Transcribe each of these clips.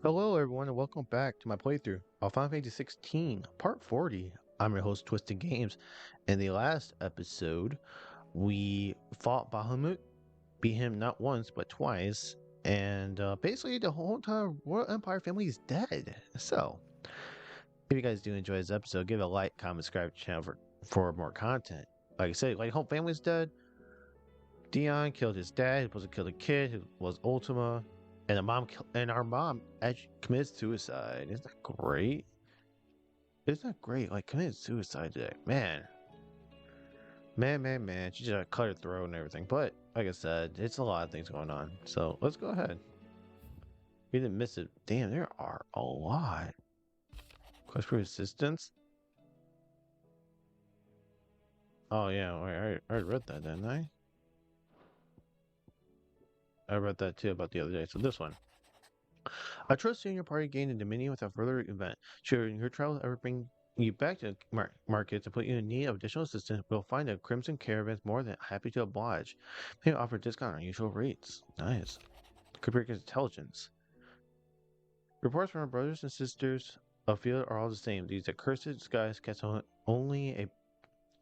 Hello, everyone, and welcome back to my playthrough of Final Fantasy 16, Part 40. I'm your host, Twisted Games. In the last episode, we fought Bahamut, beat him not once but twice, and basically the whole entire Royal Empire family is dead. So, if you guys do enjoy this episode, give it a like, comment, subscribe to the channel for more content. Like I said, like whole family's dead. Dion killed his dad, who was supposed to kill the kid, who was Ultima, and our mom actually committed suicide. Isn't that great? Isn't that great? Like committed suicide today, man. She just cut her throat and everything. But like I said, it's a lot of things going on. So let's go ahead. We didn't miss it. Damn, there are a lot. Quest for assistance. Oh yeah, I read that, didn't I? I read that too about the other day. So this one. I trust you and your party gain a dominion without further event. Should your travels ever bring you back to market to put you in need of additional assistance, we'll find a Crimson Caravans more than happy to oblige. May offer discount on usual rates. Nice. Kubrick intelligence. Reports from our brothers and sisters afield are all the same. These accursed skies cast only a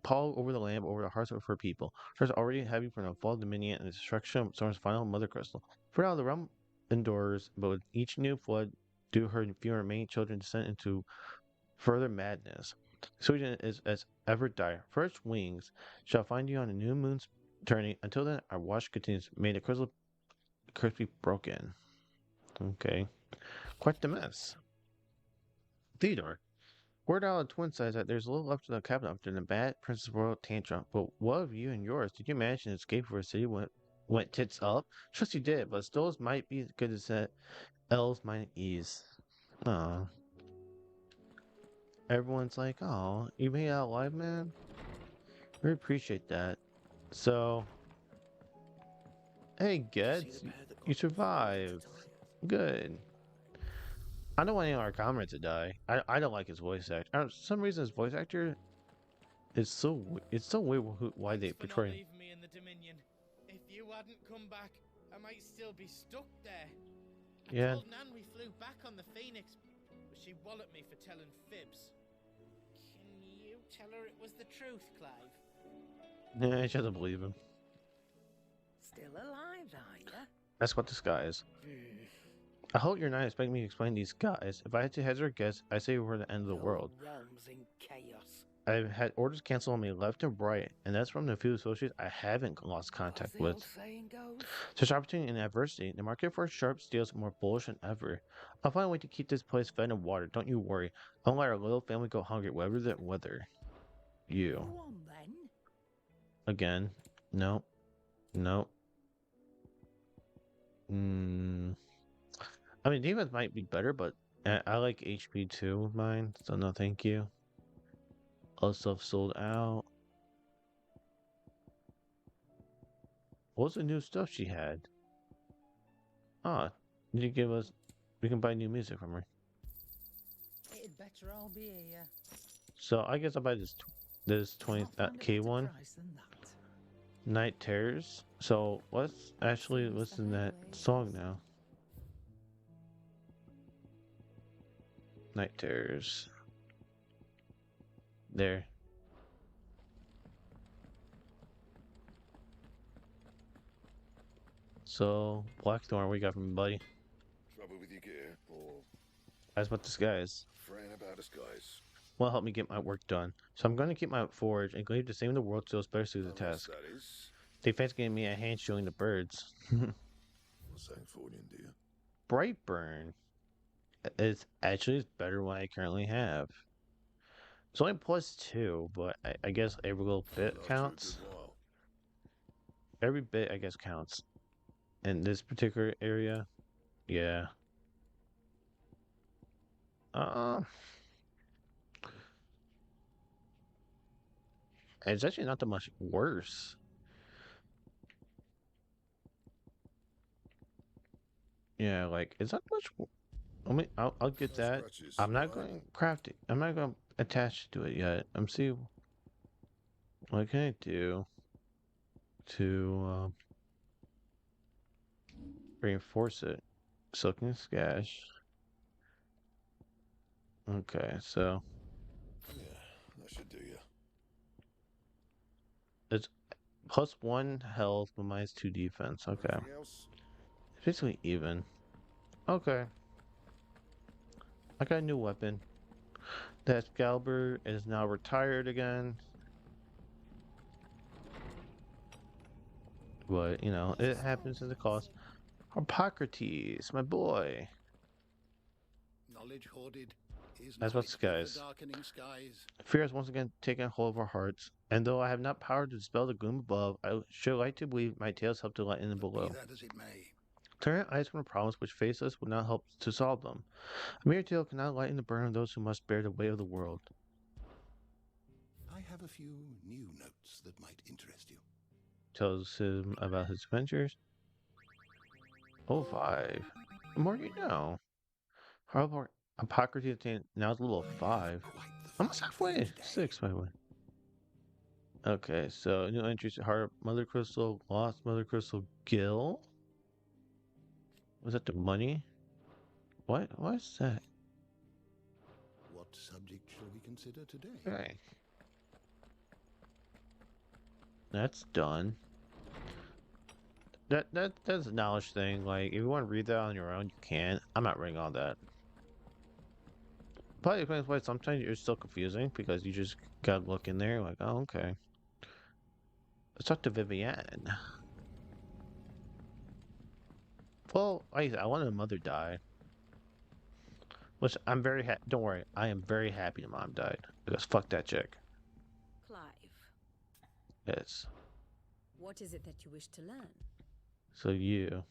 pall over the land, over the hearts of her people. Hers already heavy from the fall of Dominion and the destruction of Storm's final mother crystal. For now, the realm endures, but with each new flood, do her few remaining children descend into further madness. Sweden is as ever dire. First wings shall find you on the new moon's turning. Until then, our watch continues. May the crystal curse be broken. Okay. Quite the mess. Theodore. Word out of Twin says that there's a little left in the cabinet after the bad Princess Royal tantrum. But what of you and yours? Did you manage to escape for a city went tits up? Trust you did, but Stoles might be as good as that L's might ease. Aw. Everyone's like, oh, you made it out alive, man? We appreciate that. So, hey, Geds, you survived. Good. I don't want any of our comrades to die. I don't like his voice actor. For some reason, his voice actor is it's so weird why they Thanks for not portray him. leaving me in the Dominion. If you hadn't come back, I might still be stuck there. I Yeah, told Nan we flew back on the Phoenix, but she walloped me for telling fibs. Can you tell her it was the truth, Clive? yeah, she doesn't believe him. Still alive, are ya? That's what this guy is. I hope you're not expecting me to explain these guys. If I had to hazard a guess, I say we're the end of the world. Realms in chaos. I've had orders canceled on me left and right, and that's from the few associates I haven't lost As contact the with. old saying goes. Such opportunity and adversity, the market for sharp steel is more bullish than ever. I'll find a way to keep this place fed and watered, don't you worry. I won't let our little family go hungry, whatever the weather. You. Go on then. Again. No. No. Mm. I mean, defense might be better, but I like HP too with mine, so no thank you. All stuff sold out. What's the new stuff she had? Ah, did you give us... We can buy new music from her. It'd better all be here. So I guess I'll buy this 20 Not find a K better one. price than that. Night Terrors. So let's actually listen to that song now. Night Terrors. There. So Blackthorn, we got from buddy. Trouble with your gear, or That's what this guy is. fretting about us guys? Will help me get my work done. So I'm going to keep my forge and leave the same in the world so it's better suited to the Unless task. that is. They fancy giving me a hand showing the birds. What's that for you, dear? Brightburn is actually better than what I currently have. It's only +2, but I guess every little bit Last counts. you a good while. Every bit, I guess, counts. In this particular area, yeah. Uh, it's actually not that much worse. Yeah, like, it's not much. I mean, I'll get No that. scratches, I'm not right? going to craft it. I'm not going to attach to it yet. I'm see what can I do to reinforce it. Silken Scash. Okay, so Yeah, that should do you. it's +1 health, but -2 defense. Okay. Anything else? It's basically even. Okay. I got a new weapon. That Excalibur is now retired again. But, you know, it happens at the cost. Hippocrates, my boy. Knowledge hoarded is That's what's night with the guys. darkening skies. Fear has once again taken hold of our hearts, and though I have not power to dispel the gloom above, I should like to believe my tales help to lighten it But be below. that as it may, Turn your eyes from the problems which face us will not help to solve them. A mere tale cannot lighten the burden of those who must bear the weight of the world. I have a few new notes that might interest you. Tells him about his adventures. Oh, 5. The more you know. However, Hippocrates now is level I have 5. quite the Almost find for you halfway. today. 6, by the way. Okay, so new entries: Heart Mother Crystal, Lost Mother Crystal, Gill. Was that the money? What? What's that? What subject shall we consider today? Okay. That's done. That's a knowledge thing. Like, if you want to read that on your own, you can. I'm not reading all that. Probably explains why sometimes you're still confusing because you just gotta look in there like, oh, okay. Let's talk to Vivienne. Well, I wanted a mother die. Which I'm very don't worry, I am very happy the mom died. Because fuck that chick. Clive, Yes. what is it that you wish to learn? So you,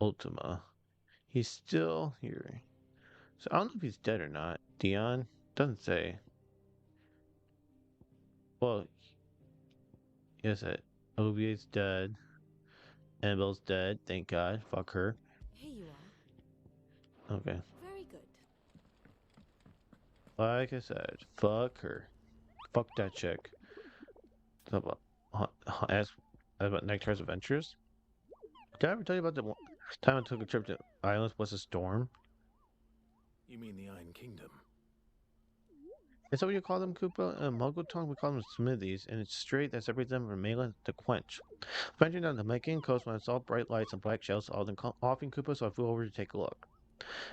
Ultima. He's still here. So I don't know if he's dead or not. Dion doesn't say. Well, yes, Olivier's dead. Annabelle's dead. Thank God. Fuck her. Here you are. Okay. Very good. Like I said, fuck her. Fuck that chick. So about, ask about Nectar's adventures. Did I ever tell you about the time I took a trip to Islands was a storm? You mean the Iron Kingdom? Is that what you call them, Koopa? In Muggle tongue, we call them smithies, and it's straight that separates them from mainland to quench. Venturing down the Making coast when I saw bright lights and black shells offing Koopa, so I flew over to take a look.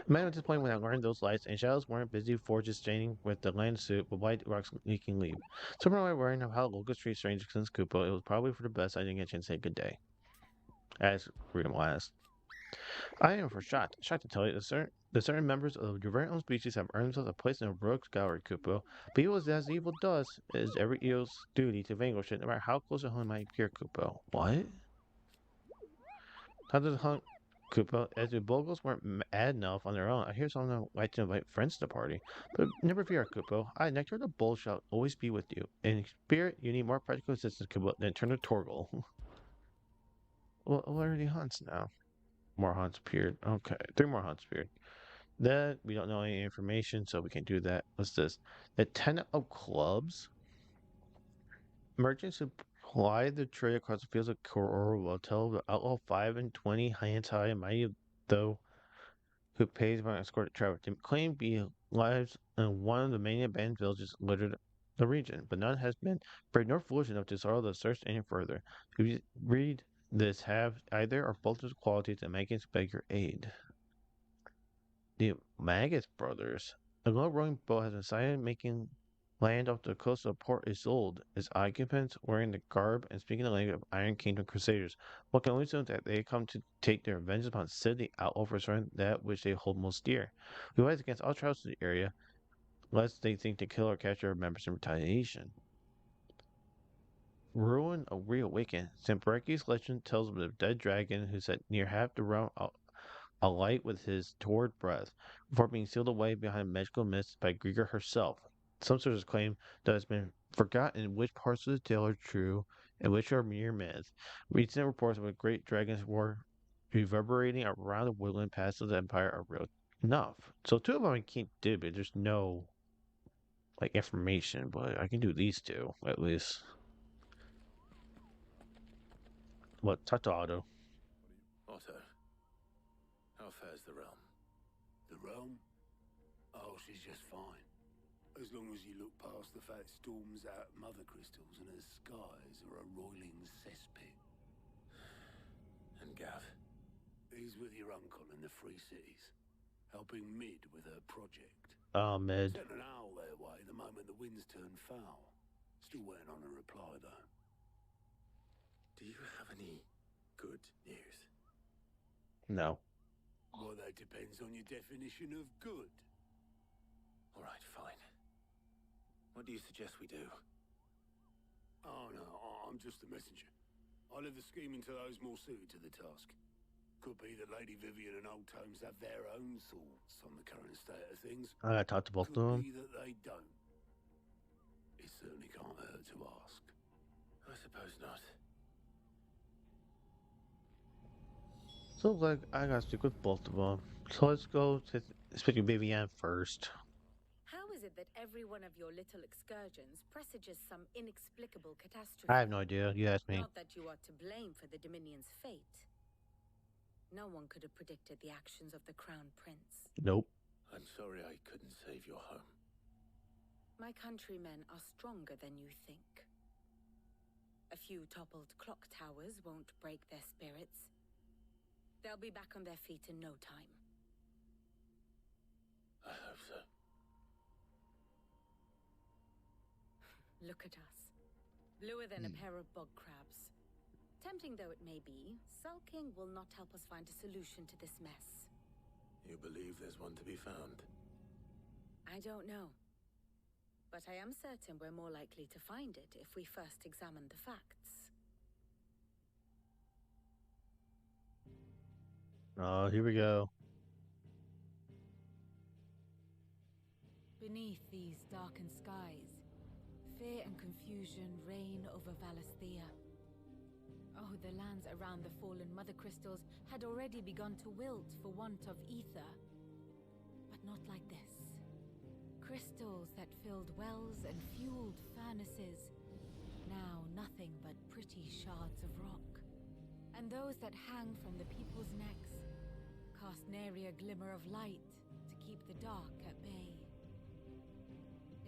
Man, at this point when I learned those lights and shadows weren't busy forges staining with the land suit with white rocks leaking leave. Somehow I worrying of how local street strange since Koopa, it was probably for the best I didn't get a chance to say good day. As freedom last. I am for shocked to tell you that certain members of your very own species have earned themselves a place in a rogue's gallery, Kupo. But evil as evil does, it is every evil's duty to vanquish it, no matter how close to home it might appear, Kupo. What? How does hunt Kupo? As the Bogles weren't mad enough on their own, I hear someone would like to invite friends to the party. But never fear, Kupo. I, Nectar the Bull, shall always be with you. In spirit, you need more practical assistance, Kupo, than turn to Torgal. Well, what are the hunts now? More hunts appeared. Okay, 3 more hunts appeared. That we don't know any information, so we can do that. What's this? The 10 of clubs. Merchants who ply the trade across the fields of Koror will tell the outlaw 5 and 20 hands high and mighty, though who pays by escort travel to claim be lives in one of the many abandoned villages littered the region, but none has been brave nor foolish enough to sorrow the search any further. If you read this, have either or both of the qualities that make us beg your aid. The Magus brothers. A low rowing boat has been sighted making land off the coast of Port Isolde. Its occupants wearing the garb and speaking the language of Iron Kingdom Crusaders. One can only assume that they come to take their revenge upon Sid the outlaw for destroying that which they hold most dear. We fight against all travelers to the area, lest they think to kill or capture our members in retaliation. Ruin of Reawaken. Sambraki's legend tells of the dead dragon who set near half the realm alight with his torrid breath, before being sealed away behind magical mists by Grieger herself. Some sources claim that it's been forgotten which parts of the tale are true and which are mere myths. Recent reports of a great dragon's war reverberating around the woodland past of the Empire are real enough. So 2 of them I can't do, but there's no like information, but I can do these 2 at least. What? Talk to Otto. Otto, how fares the realm? The realm? Oh, she's just fine. As long as you look past the fact storms out mother crystals and her skies are a roiling cesspit. And Gav? He's with your uncle in the Free Cities, helping Mid with her project. Mid. Sent an owl their way the moment the winds turned foul. Still waiting on a reply, though. Do you have any good news? No. Well, that depends on your definition of good. All right, fine. What do you suggest we do? Oh, no, I'm just a messenger. I'll leave the scheming to those more suited to the task. Could be that Lady Vivian and Old Tomes have their own thoughts on the current state of things. I gotta talk to both of Could them. be that they don't. It certainly can't hurt to ask. I suppose not. So like I gotta stick with both of them. So let's go to speaking of Vivian first. How is it that every one of your little excursions presages some inexplicable catastrophe? I have no idea. You asked me. Not that you are to blame for the Dominion's fate. No one could have predicted the actions of the Crown Prince. Nope. I'm sorry I couldn't save your home. My countrymen are stronger than you think. A few toppled clock towers won't break their spirits. They'll be back on their feet in no time. I hope so. Look at us. Bluer than a pair of bog crabs. Tempting though it may be, sulking will not help us find a solution to this mess. You believe there's one to be found? I don't know. But I am certain we're more likely to find it if we first examine the facts. Oh, here we go. Beneath these darkened skies, fear and confusion reign over Valisthea. Oh, the lands around the fallen mother crystals had already begun to wilt for want of ether. But not like this. Crystals that filled wells and fueled furnaces. Now nothing but pretty shards of rock. And those that hang from the people's necks cast nary a glimmer of light to keep the dark at bay.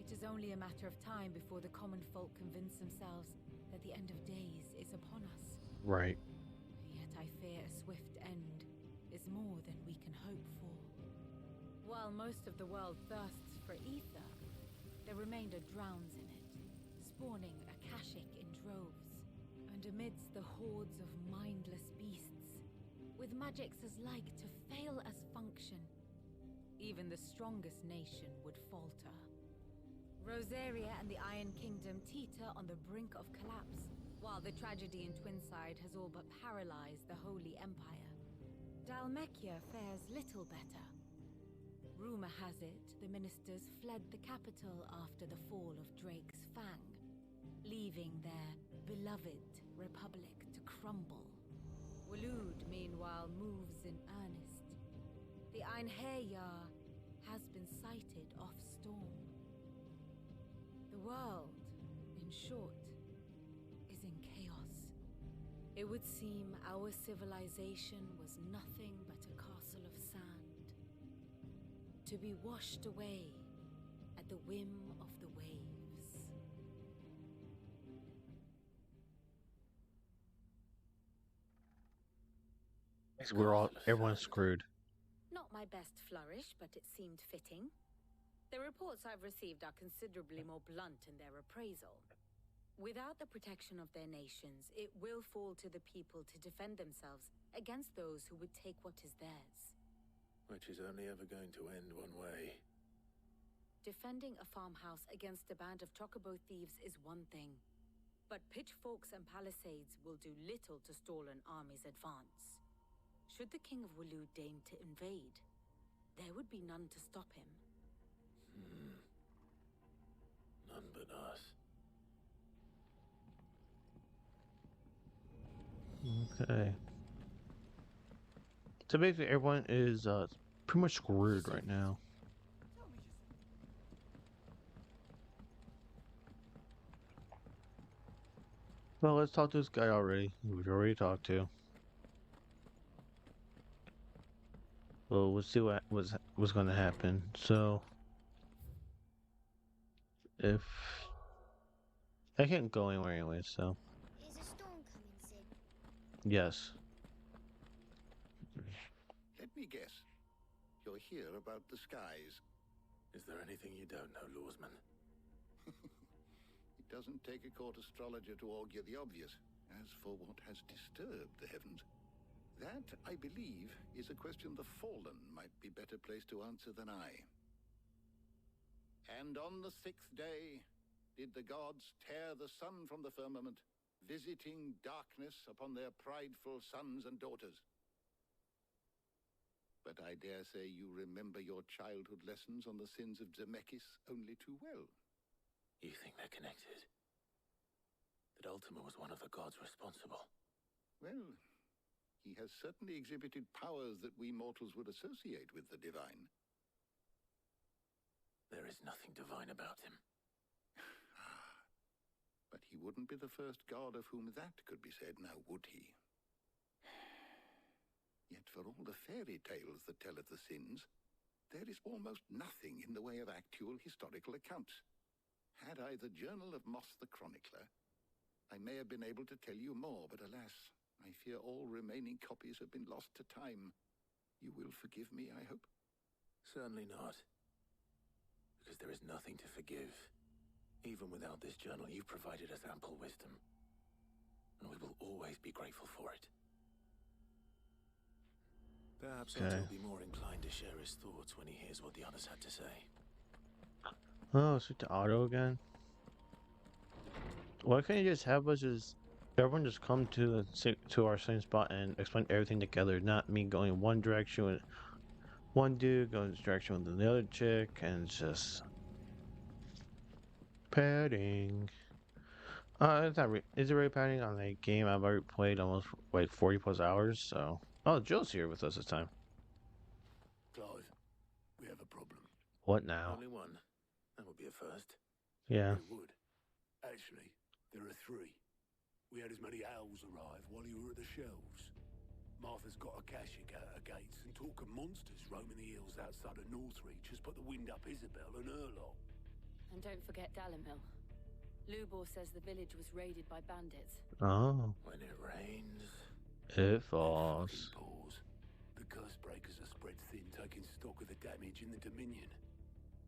It is only a matter of time before the common folk convince themselves that the end of days is upon us. Right. Yet I fear a swift end is more than we can hope for. While most of the world thirsts for ether, the remainder drowns in it, spawning Akashic in droves. And amidst the hordes of mindless beasts, with magics as like to fail as function, even the strongest nation would falter. Rosaria and the Iron Kingdom teeter on the brink of collapse, while the tragedy in Twinside has all but paralyzed the Holy Empire. Dalmekia fares little better. Rumor has it the ministers fled the capital after the fall of Drake's Fang, leaving their beloved republic to crumble. Waloed, meanwhile, moves in earnest. The Einherjar has been sighted off-storm. The world, in short, is in chaos. It would seem our civilization was nothing but a castle of sand, to be washed away at the whim of the waves. Everyone's screwed. Not my best flourish, but it seemed fitting. The reports I've received are considerably more blunt in their appraisal. Without the protection of their nations, it will fall to the people to defend themselves against those who would take what is theirs. Which is only ever going to end one way. Defending a farmhouse against a band of chocobo thieves is one thing, but pitchforks and palisades will do little to stall an army's advance. Should the King of Waloed deign to invade, there would be none to stop him. None but us. Okay. So basically, everyone is pretty much screwed right now. Well, let's talk to this guy already. We've already talked to. Well, we'll see what was going to happen. So, if I can't go anywhere anyway, so Is a storm coming soon? yes. Let me guess. You're here about the skies. Is there anything you don't know, Lawsman? It doesn't take a court astrologer to augur the obvious. As for what has disturbed the heavens, that, I believe, is a question the Fallen might be better placed to answer than I. And on the 6th day did the gods tear the sun from the firmament, visiting darkness upon their prideful sons and daughters. But I dare say you remember your childhood lessons on the sins of Zemeckis only too well. You think they're connected? That Ultima was one of the gods responsible? Well, he has certainly exhibited powers that we mortals would associate with the divine. There is nothing divine about him. But he wouldn't be the first god of whom that could be said, now would he? Yet for all the fairy tales that tell of the sins, there is almost nothing in the way of actual historical accounts. Had I the Journal of Moss the Chronicler, I may have been able to tell you more, but alas, I fear all remaining copies have been lost to time. You will forgive me, I hope? Certainly not. Because there is nothing to forgive. Even without this journal, you've provided us ample wisdom. And we will always be grateful for it. Perhaps Okay. Otto will be more inclined to share his thoughts when he hears what the others had to say. Oh, switch to auto again. Why can't you just have us just everyone just come to our same spot and explain everything together? Not me going one direction with one dude, going this direction with the other chick, and it's just padding. It's not. Is it really padding on a game I've already played almost like 40 plus hours? So, oh, Joe's here with us this time. Clive, we have a problem. What now? Only one. That would be a first. Yeah. It would. Actually, there are 3. We had as many owls arrive while you were at the shelves. Martha's got a cashier at her gates, and talk of monsters roaming the hills outside of Northreach has put the wind up Isabel and her lot. And don't forget Dalimil. Lubor says the village was raided by bandits. Oh, When it rains... it falls. Pause. The curse breakers are spread thin, taking stock of the damage in the Dominion.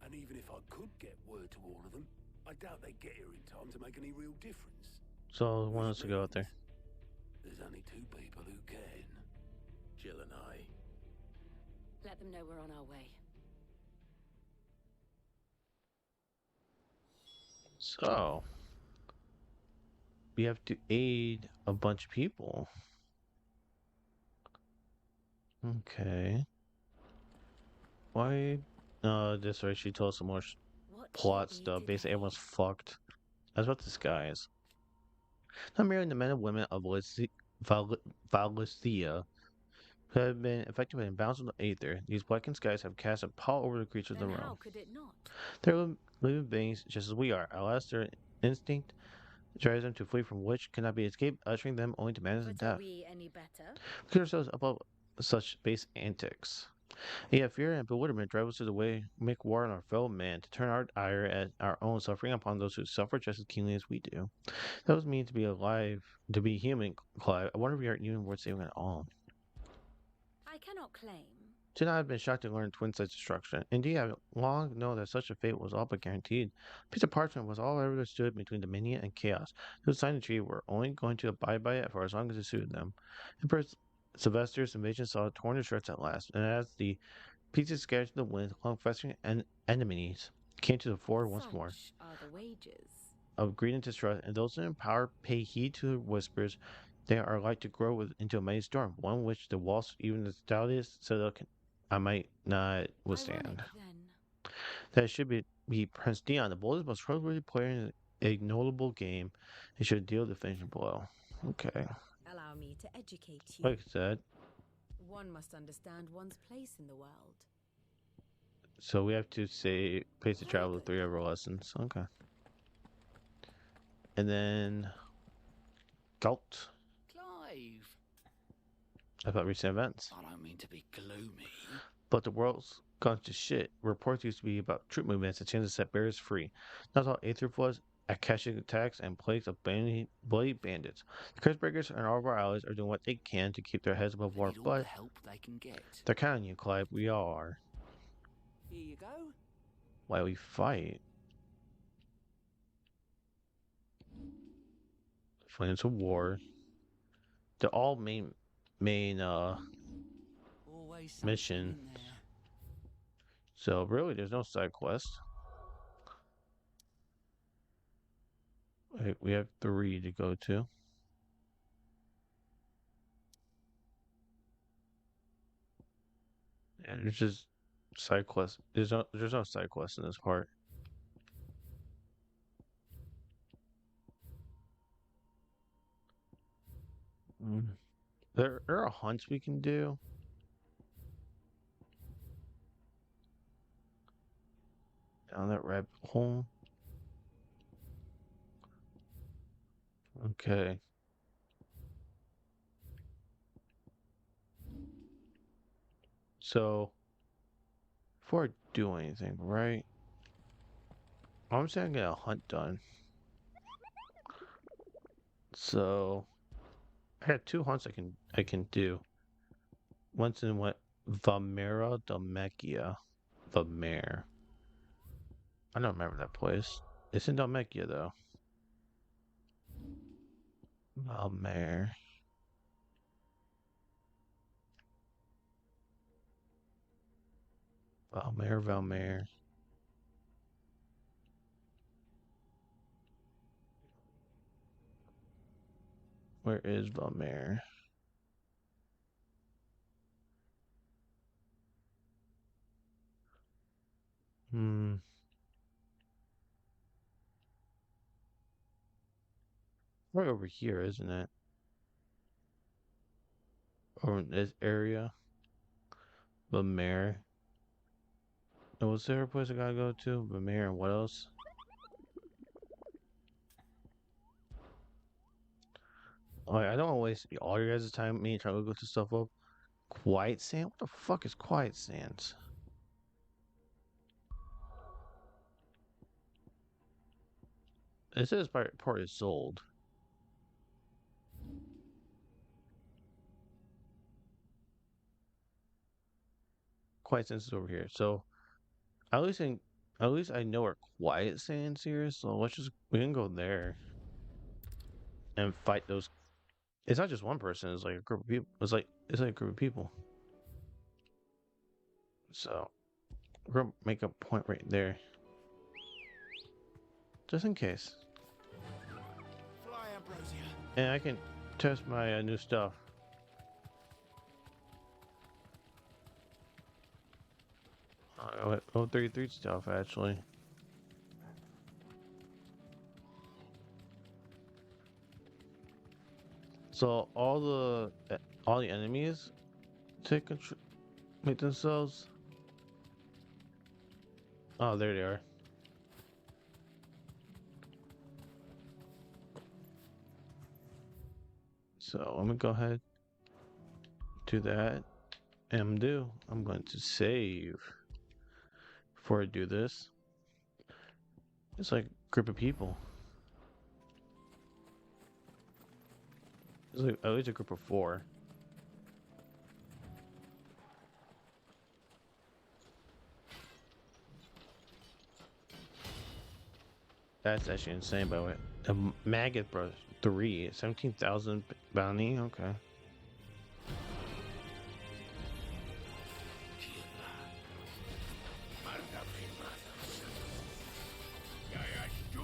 And even if I could get word to all of them, I doubt they'd get here in time to make any real difference. So, who wants to go out there? There's only 2 people who can. Jill and I... Let them know we're on our way. So, we have to aid a bunch of people. Okay. Why? This way she told us some more What plot should we stuff. do Basically, today? everyone's fucked. That's what this guy is. Not merely the men and women of Valencia who have been affected by the imbalance of the aether. These blackened skies have cast a pall over the creatures Then of the how realm. could it not? They're living beings just as we are. Alas, their instinct drives them to flee from which cannot be escaped, ushering them only to madness and But are death. we any better? We put ourselves above such base antics. Yet fear and bewilderment drive us to the way make war on our fellow man, to turn our ire at our own suffering upon those who suffer just as keenly as we do. That was mean to be alive, to be human, Clive. I wonder if we aren't even worth saving at all. I cannot claim. Should not have been shocked to learn Twin Sight's destruction. Indeed, I long known that such a fate was all but guaranteed. A piece of parchment was all ever stood between Dominion and Chaos. Those signed the treaty were only going to abide by it for as long as it suited them. Emperor Sylvester's invasion saw it torn to shreds at last, and as the pieces scattered to the wind, long festering enemies came to the fore once more. Such are the wages. Of greed and distrust, and those in power pay heed to the whispers. They are like to grow into a mighty storm, one which the walls, even the stoutest citadel, I might not withstand. Ironic, then. That should be Prince Dion, the boldest, most trustworthy player in a notable game. He should deal the finishing blow. Okay. Allow me to educate you. Like I said, One must understand one's place in the world. so we have to say pace to travel to 3 of our lessons. Okay. And then Galt. Clive! About recent events. I don't mean to be gloomy, But the world's gone to shit. Reports used to be about troop movements and chances to set bears free. That's all Aether was. Akashic attacks and plagues of bloody bandits. The Cursebreakers and all of our allies are doing what they can to keep their heads above water, Need all the but help they can get. they're counting on you, Clive. We all are. Here you go. Why we fight? Flames of War. They're all main Always something mission. in there. So really, there's no side quest. We have 3 to go to. And there's just side quests. There's no side quests in this part. There are hunts we can do. Down that rabbit hole. Okay. So, before I do anything, right? I'm saying I get a hunt done. So, I have 2 hunts I can do. Once in what Valmera Dalmekia. Valmere. I don't remember that place. It's in Dalmekia though. Valmere. Valmere. Where is Valmere? Right over here, isn't it? Or in this area? Valmere. And was there a place I gotta go to? Valmere and what else? I don't want to waste all your guys' time me trying to look this stuff up. Quiet Sand? What the fuck is Quiet Sands? It says part is sold. Quiet Sands is over here. So at least I know where Quiet Sands here is. So we can go there and fight those. It's not just one person. It's like a group of people. It's like a group of people. So we're gonna make a point right there, just in case. Fly, Ambrosia. And I can test my new stuff. Oh, 33 stuff actually. So all the enemies take control, make themselves. Oh, there they are. So I'm gonna go ahead, do that, and I'm going to save before I do this. It's like a group of people. It's like at least a group of 4. That's actually insane, by the way. The Maggot Bros 3, 17,000 bounty. Okay.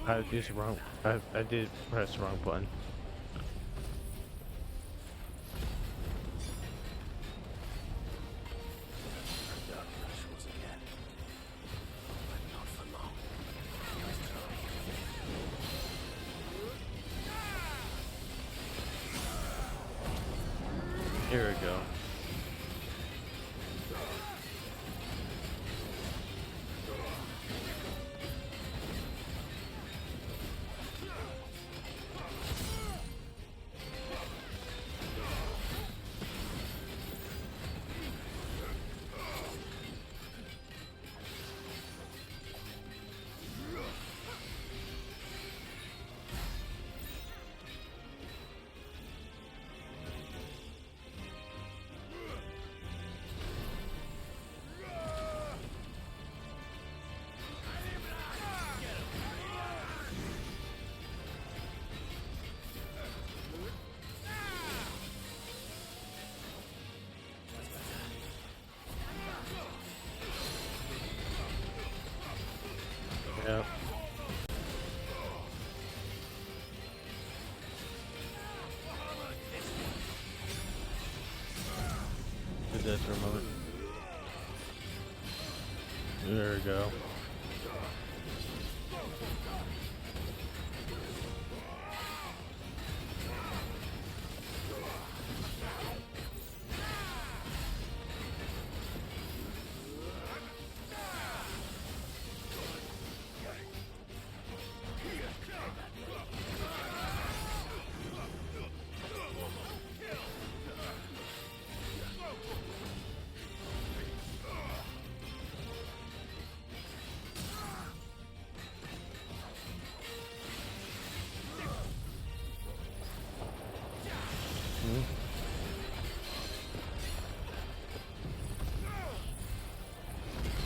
I did the wrong. I did press the wrong button. Here we go. Yep. Did this for a moment. There we go.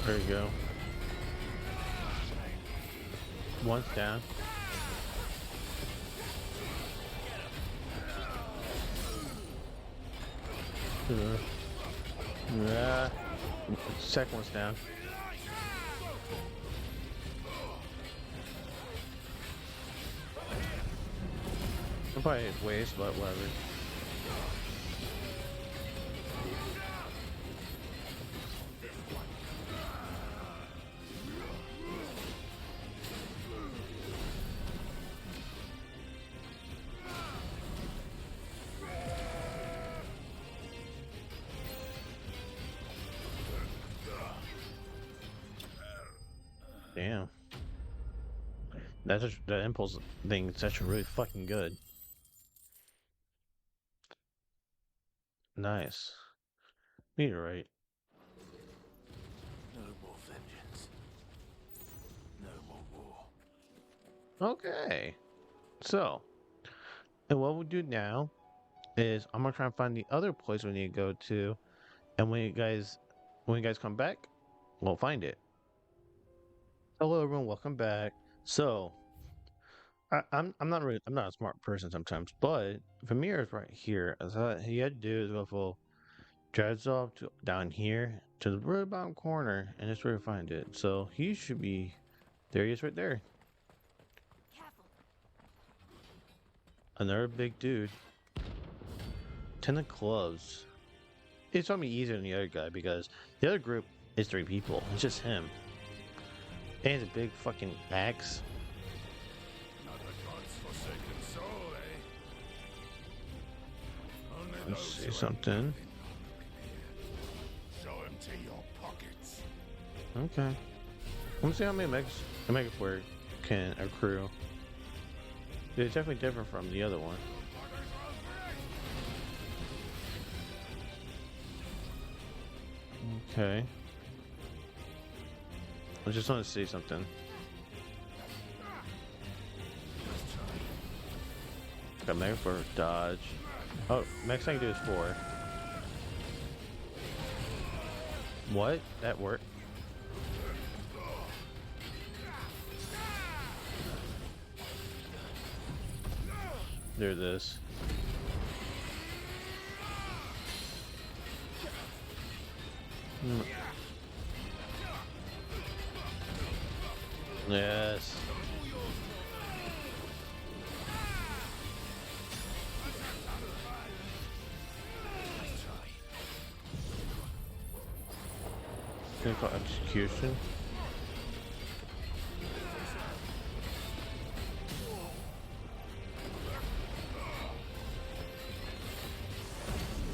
There you go. One's down. Yeah. Second one's down. I'll probably waste, but whatever. Damn. That impulse thing is actually really fucking good. Nice. Meteorite. No more vengeance. No more war. Okay. So, and what we'll do now is I'm gonna try and find the other place we need to go to, and when you guys come back, we'll find it. Hello everyone, welcome back. So I'm not a smart person sometimes, but Vermeer is right here. So what he had to do is go full drives off to down here to the very bottom corner, and that's where we find it. So he should be there. He is right there. Careful. Another big dude. 10 of clubs. It's gonna be easier than the other guy because the other group is 3 people. It's just him. And it's a big fucking axe. Let's see something. Show him to your pockets. Okay. Let me see how many mega flare can accrue. It's definitely different from the other one. Okay. I just want to see something. Got mega flare dodge. Oh, max I can do is 4. What? That worked. There's this. Yes. Clinical execution.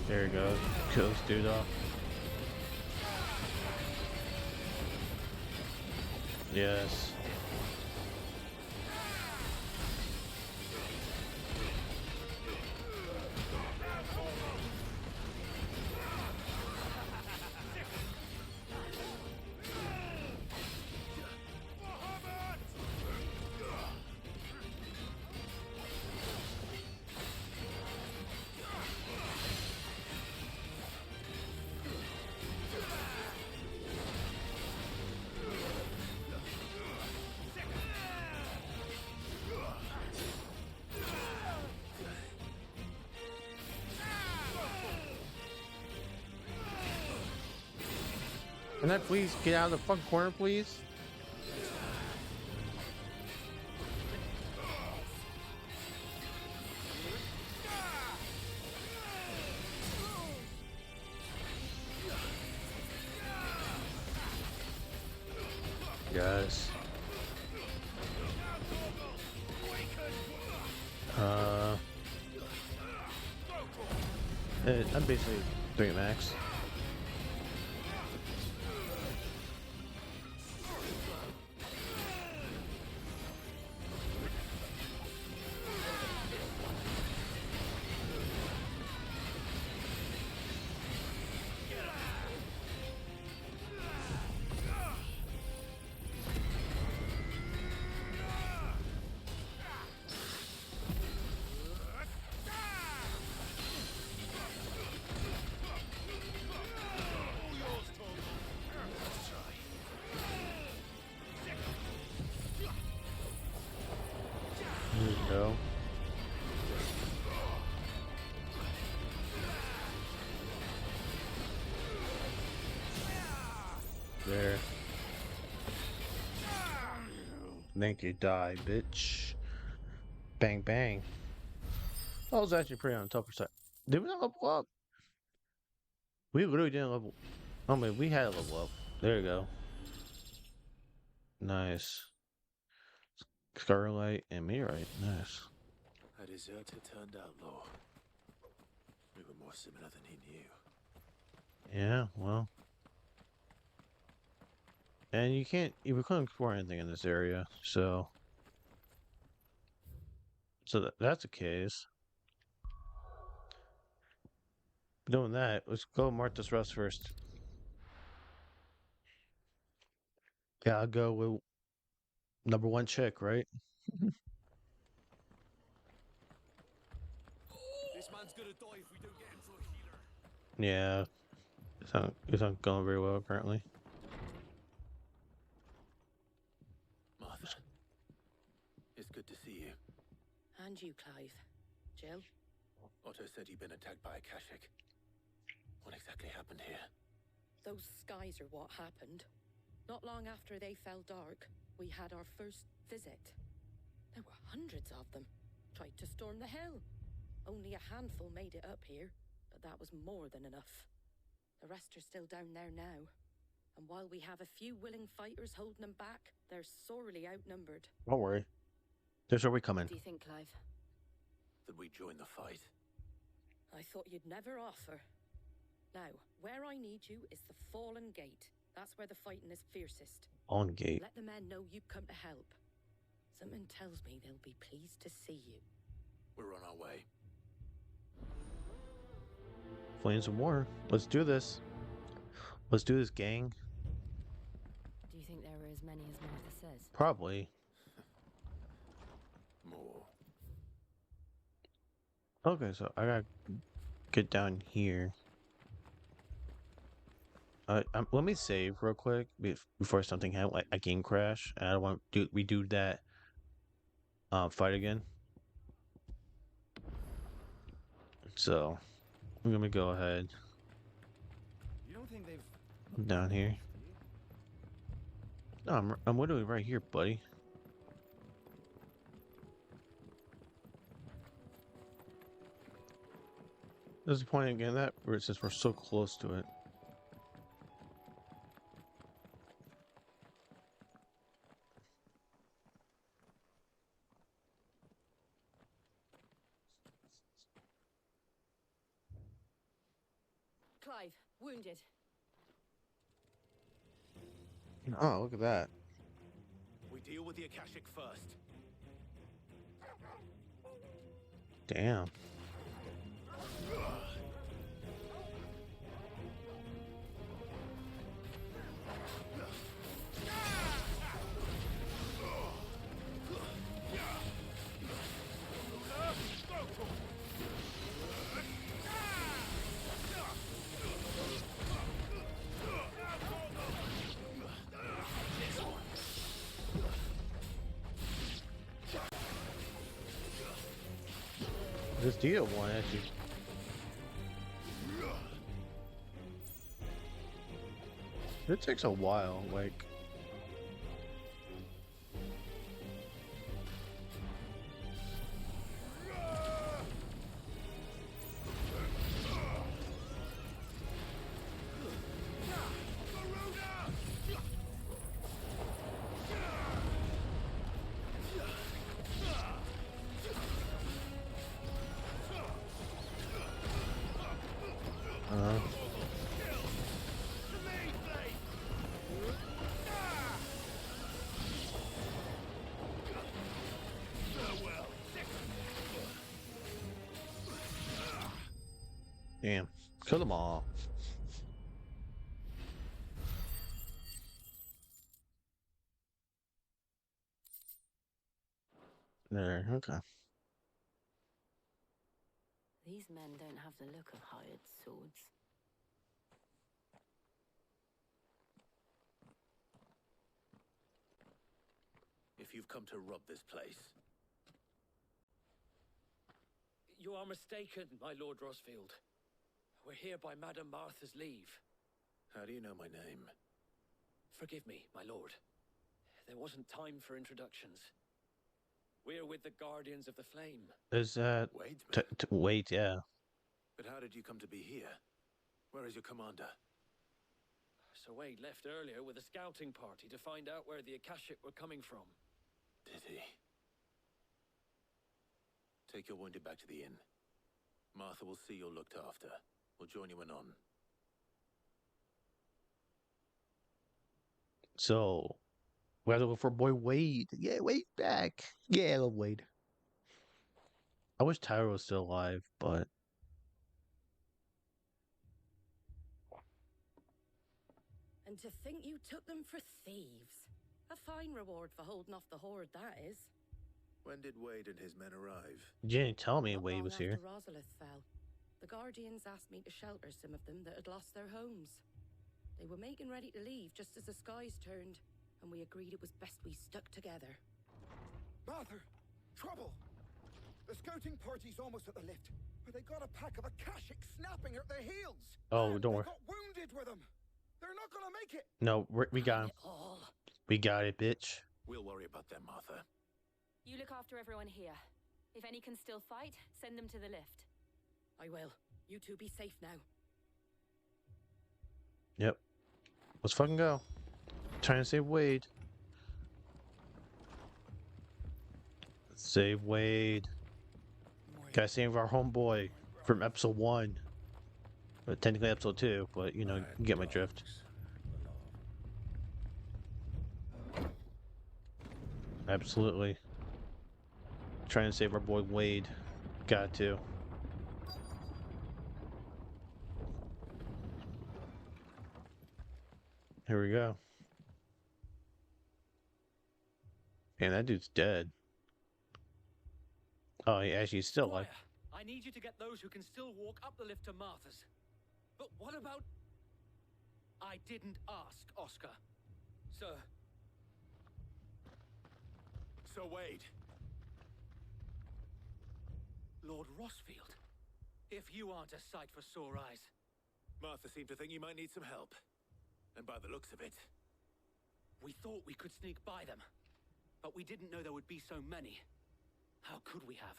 There he goes. Kill this dude off. Yes. Can I please get out of the fucking corner, please? guys. I'm basically 3 max. There we go. There. Think you die, bitch. Bang bang. I was actually pretty on the tougher side. Did we not level up? We literally didn't level. Oh man, we had a level up. There you go. Nice. Scarlet and Meteorite. Nice. A deserter turned outlaw. We were more similar than he knew. Yeah, well. And you can't, we couldn't explore anything in this area, so. So that's the case. Doing that, let's go mark this rest first. Yeah, I'll go with #1 chick, right? This man's gonna die if we don't get him to a healer. Yeah. It's not going very well, apparently. Martha, it's good to see you. And you, Clive. Jill? Otto said you'd been attacked by a Kashik. What exactly happened here? Those skies are what happened. Not long after they fell dark, we had our first visit. There were hundreds of them. Tried to storm the hill. Only a handful made it up here, but that was more than enough. The rest are still down there now. And while we have a few willing fighters holding them back, they're sorely outnumbered. Don't worry. There's where we come in. What do you think, Clive? That we join the fight? I thought you'd never offer. Now, where I need you is the Fallen Gate. That's where the fighting is fiercest. On gate. Let the men know you've come to help. Something tells me they'll be pleased to see you. We're on our way. Flames of War. Let's do this. Let's do this, gang. Do you think there are as many as Martha says? Probably. More. Okay, so I gotta get down here. Let me save real quick before something happens, like a game crash. And I don't want to redo that fight again. So I'm gonna go ahead. You don't think they've Down here. No, I'm literally right here, buddy. There's a point in getting that where since we're so close to it. Clive, wounded. Oh, look at that. We deal with the Akashic first. Damn. This deal one actually. It takes a while, like. Damn. Kill them all. There, okay. These men don't have the look of hired swords. If you've come to rob this place, You are mistaken, my Lord Rosfield. We're here by Madame Martha's leave. how do you know my name? Forgive me, my lord. There wasn't time for introductions. We're with the Guardians of the Flame. Is that... Wadesman? Wait, yeah. But how did you come to be here? Where is your commander? Sir Wade left earlier with a scouting party to find out where the Akashic were coming from. Did he? Take your wounded back to the inn. Martha will see you're looked after. We'll join you anon. So, we have to look for boy Wade. Yeah, Wade back. Yeah, I love Wade. I wish Tyra was still alive, but... And to think you took them for thieves. A fine reward for holding off the horde, that is. When did Wade and his men arrive? You didn't tell me Not Wade long was here. after Rosalith fell, the Guardians asked me to shelter some of them that had lost their homes. They were making ready to leave just as the skies turned, and we agreed it was best we stuck together. Martha! Trouble! The scouting party's almost at the lift, but they got a pack of Akashic snapping at their heels! Oh, don't worry. They got wounded with them! They're not gonna make it! No, we got him. We got it, bitch. We'll worry about them, Martha. You look after everyone here. If any can still fight, send them to the lift. I will. You two be safe now. Yep. Let's fucking go. Trying to save Wade. Save Wade. Gotta save our homeboy from episode 1. But technically episode 2, but you know, you get my drift. Absolutely. Trying to save our boy Wade. Got to. Here we go. Man, that dude's dead. Oh, he actually is still alive. I need you to get those who can still walk up the lift to Martha's. But what about... I didn't ask, Oscar. Sir. Sir Wade. Lord Rosfield. If you aren't a sight for sore eyes. Martha seemed to think you might need some help. And by the looks of it... We thought we could sneak by them. But we didn't know there would be so many. How could we have?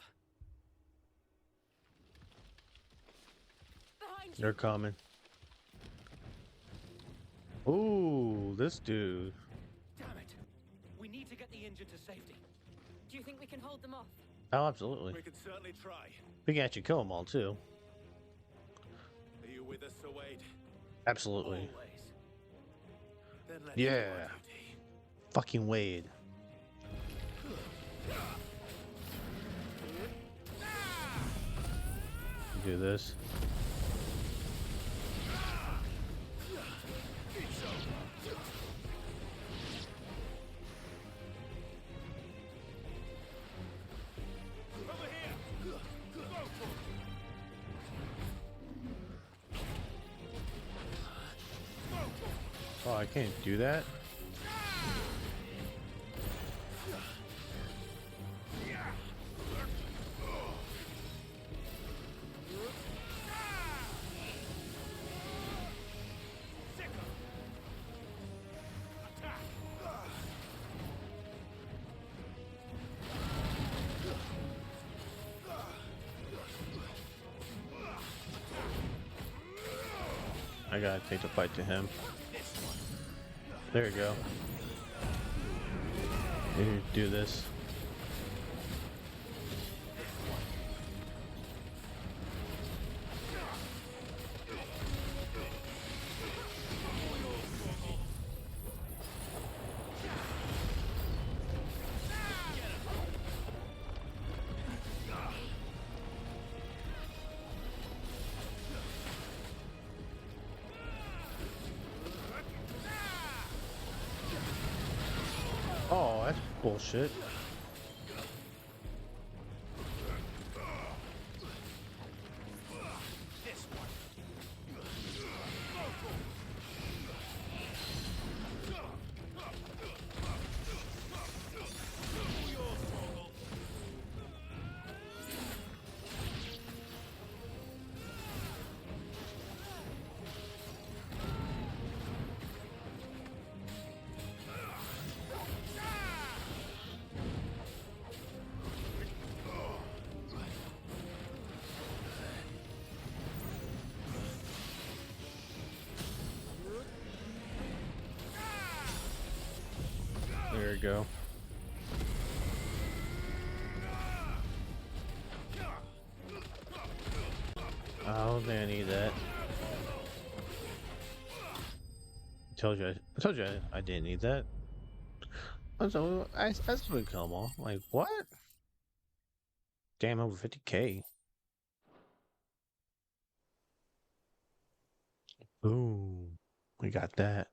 Behind you! They're coming. Ooh, this dude. Damn it. We need to get the injured to safety. Do you think we can hold them off? Oh, absolutely. We can certainly try. We can actually kill them all, too. Are you with us, Sir Wade? Absolutely. Always. Then let's Yeah. do our duty. Fucking Wade. Do this. Oh, I can't do that? I gotta take the fight to him. There you go. Here, do this. that's bullshit. There you go. Oh, they need that. I told you I didn't need that. So I just would kill them all. Like, what? Damn, over 50K. Ooh, we got that.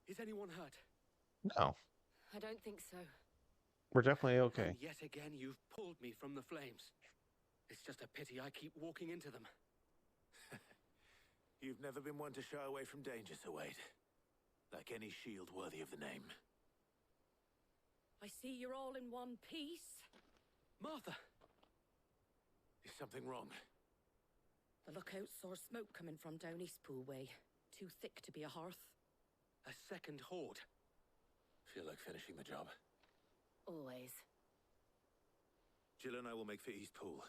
Is anyone hurt? No, I don't think so. we're definitely okay. And yet again, you've pulled me from the flames. It's just a pity I keep walking into them. You've never been one to shy away from danger, Sir Wade. Like any shield worthy of the name. I see you're all in one piece. Martha! Is something wrong? The lookout saw smoke coming from down Eastpool way. Too thick to be a hearth. A second horde. Feel like finishing the job. Always. Jill and I will make for Eastpool.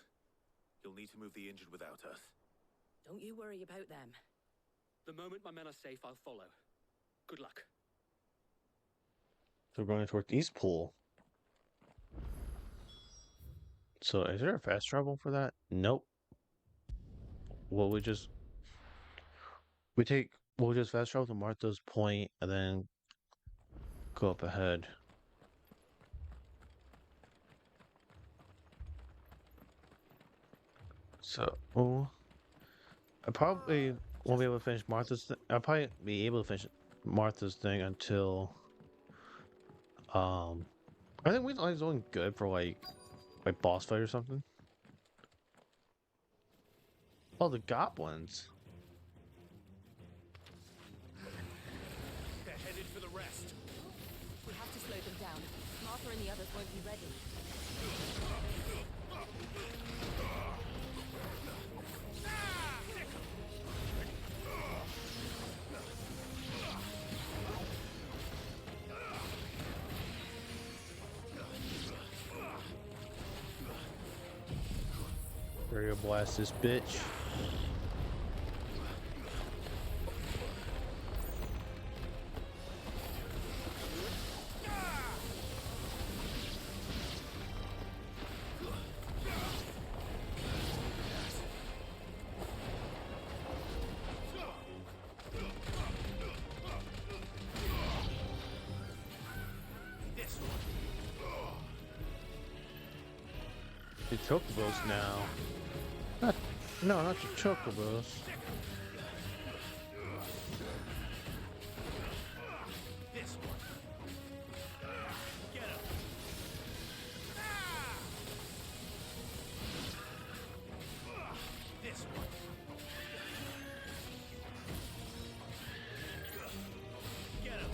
You'll need to move the injured without us. Don't you worry about them. The moment my men are safe, I'll follow. Good luck. So we're going towards East Pool. So is there a fast travel for that? Nope. Well, we'll just fast travel to Martha's Point and then go up ahead. So, I probably won't be able to finish Martha's. I'll probably be able to finish Martha's thing until. I think we was doing good for like boss fight or something. Oh, the goblins. They're headed for the rest. We have to slow them down. Martha and the others won't be ready. We're gonna blast this bitch. The chocobos now. No, not the chocobos. This one. Get him. This one. Get him.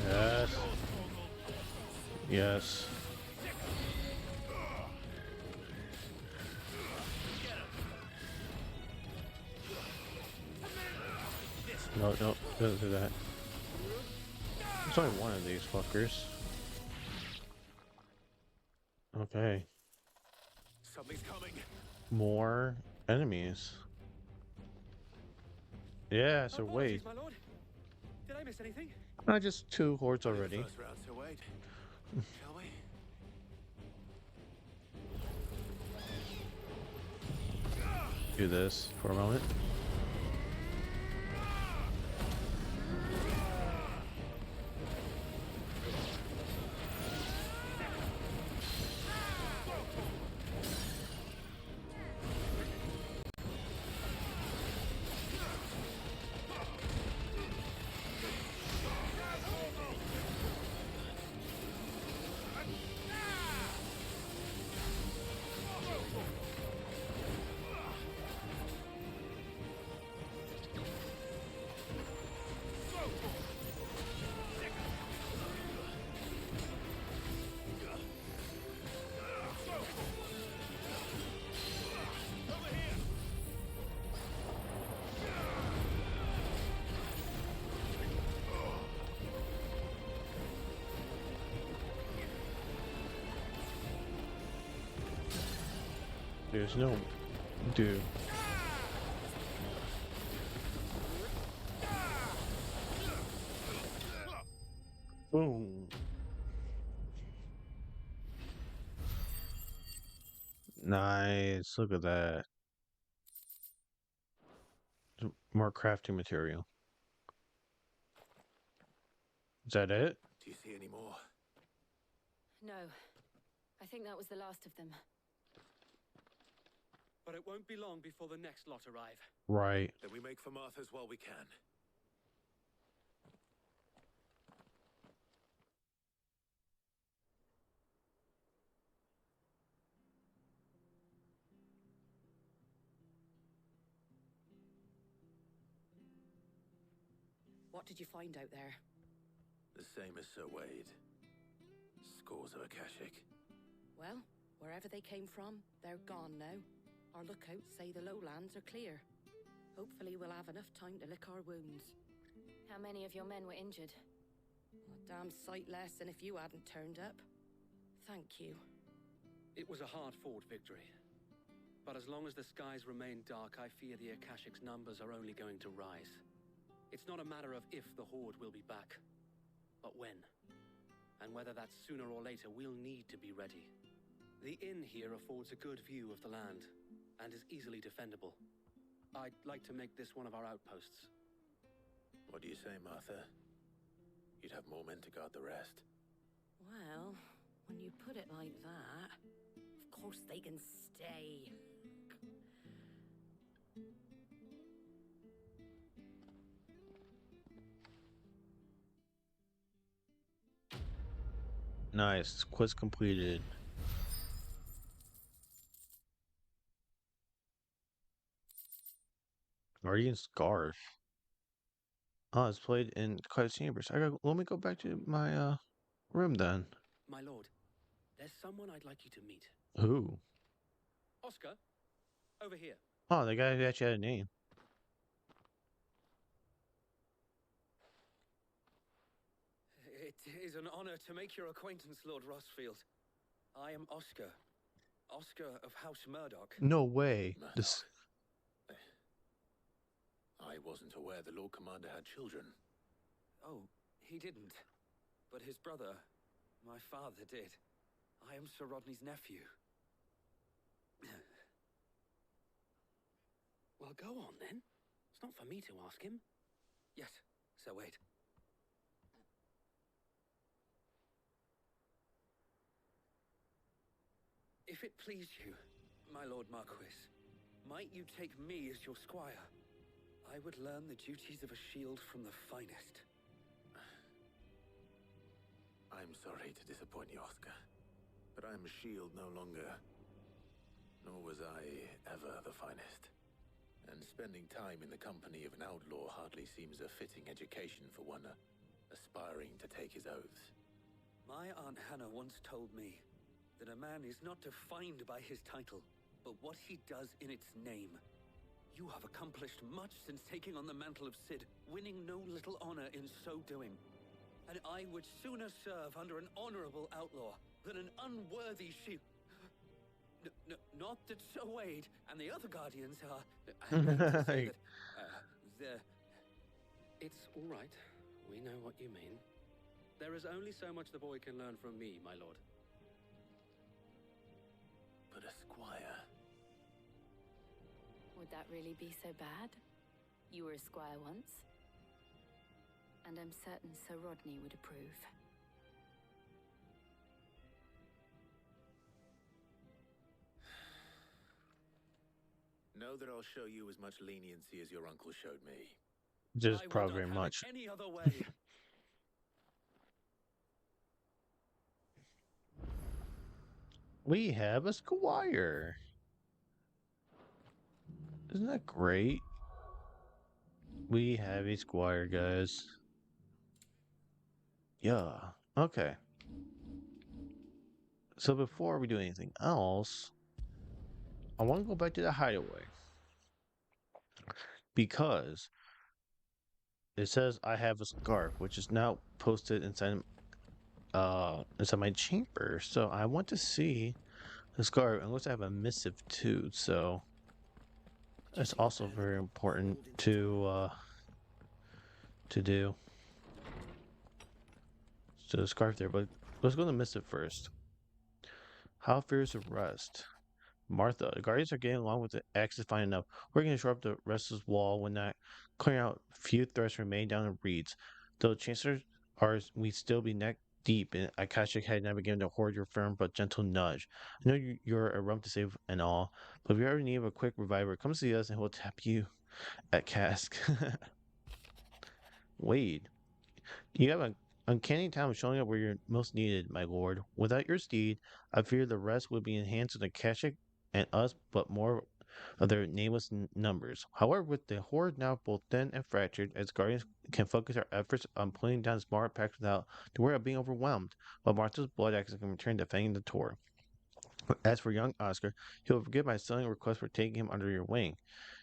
Yes. Yes. No, don't do that. There's only one of these fuckers. Okay. Something's coming. More enemies. Yeah, so wait. Apologies, my lord. Did I miss anything? Just 2 hordes already. First round, Sir Wade. Shall we? Do this for a moment. There's no dude. Boom. Nice. Look at that. More crafting material. Is that it? Do you see any more? No. I think that was the last of them. But it won't be long before the next lot arrive. Right. Then we make for Martha's while we can. What did you find out there? The same as Sir Wade. Scores of Akashic. Well, wherever they came from, they're gone now. Our lookouts say the lowlands are clear. Hopefully we'll have enough time to lick our wounds. How many of your men were injured? A damn sight less than if you hadn't turned up. Thank you. It was a hard-fought victory. But as long as the skies remain dark, I fear the Akashic's numbers are only going to rise. It's not a matter of if the Horde will be back, but when. And whether that's sooner or later, we'll need to be ready. The inn here affords a good view of the land, and is easily defendable. I'd like to make this one of our outposts. What do you say, Martha? You'd have more men to guard the rest. Well, when you put it like that, of course they can stay. Nice. Quest completed. Guardian Scarf. Oh, it's played in quiet chambers. Let me go back to my room then. My lord, there's someone I'd like you to meet. Who? Oscar, over here. Oh, the guy who actually had a name. It is an honor to make your acquaintance, Lord Rossfield. I am Oscar. Oscar of House Murdoch. No way. Murdoch. This. I wasn't aware the Lord Commander had children. Oh, he didn't. But his brother, my father, did. I am Sir Rodney's nephew. Well, go on then. It's not for me to ask him. Yes, Sir Wade. If it please you, my Lord Marquis, might you take me as your squire? I would learn the duties of a shield from the finest. I'm sorry to disappoint you, Oscar, but I'm a shield no longer. Nor was I ever the finest. And spending time in the company of an outlaw hardly seems a fitting education for one aspiring to take his oaths. My Aunt Hannah once told me that a man is not defined by his title, but what he does in its name. You have accomplished much since taking on the mantle of Cid, winning no little honor in so doing. And I would sooner serve under an honorable outlaw than an unworthy shield. Not that Sir Wade and the other guardians are... I mean to say that, it's all right. We know what you mean. There is only so much the boy can learn from me, my lord. But a squire... Would that really be so bad? You were a squire once. And I'm certain Sir Rodney would approve. Know that I'll show you as much leniency as your uncle showed me. Just probably very much. Any other way. We have a squire. Isn't that great? We have a squire, guys. Yeah. Okay. So before we do anything else, I want to go back to the hideaway. Because it says I have a scarf, which is now posted inside my chamber. So I want to see The scarf, unless I have a missive too, so it's also very important to do. So the scarf there, but let's go to missive first. How fierce arrest. Martha, the guardians are getting along with the axis fine enough. We're going to shore up the restless wall when not clearing out few threats remain down in reeds. Though chances are we still be neck deep in Akashic had never given the horde your firm but gentle nudge. I know you're a rump to save and all, but if you ever need a quick reviver, come see us and we'll tap you at cask. Wade, you have an uncanny talent of showing up where you're most needed, my lord. Without your steed, I fear the rest would be in hands of the Akashic and us, but more of their nameless numbers. However, with the horde now both thin and fractured, as guardians can focus our efforts on pulling down smaller packs without the worry of being overwhelmed, while Martha's blood axe can return defending the tour. As for young Oscar, he will forgive my silly request for taking him under your wing.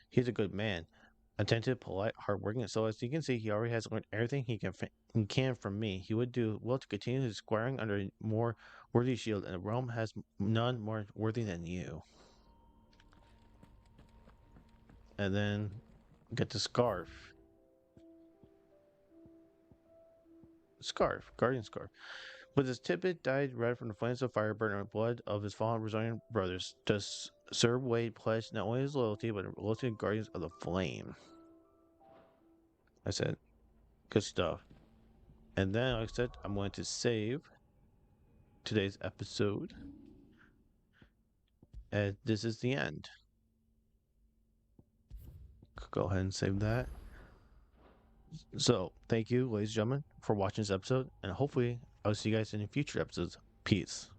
He's a good man, attentive, polite, hardworking, so as you can see, he already has learned everything he can from me. He would do well to continue his squiring under a more worthy shield, and the realm has none more worthy than you. And then get the scarf. Guardian scarf. With his tidbit dyed red from the flames of fire burning the blood of his fallen Brazilian brothers, does Sir Wade pledge not only his loyalty, but the loyalty of Guardians of the Flame. I said, good stuff. And then, like I said, I'm going to save today's episode. And this is the end. Go ahead and save that. So, thank you, ladies and gentlemen, for watching this episode. And hopefully, I'll see you guys in future episodes. Peace.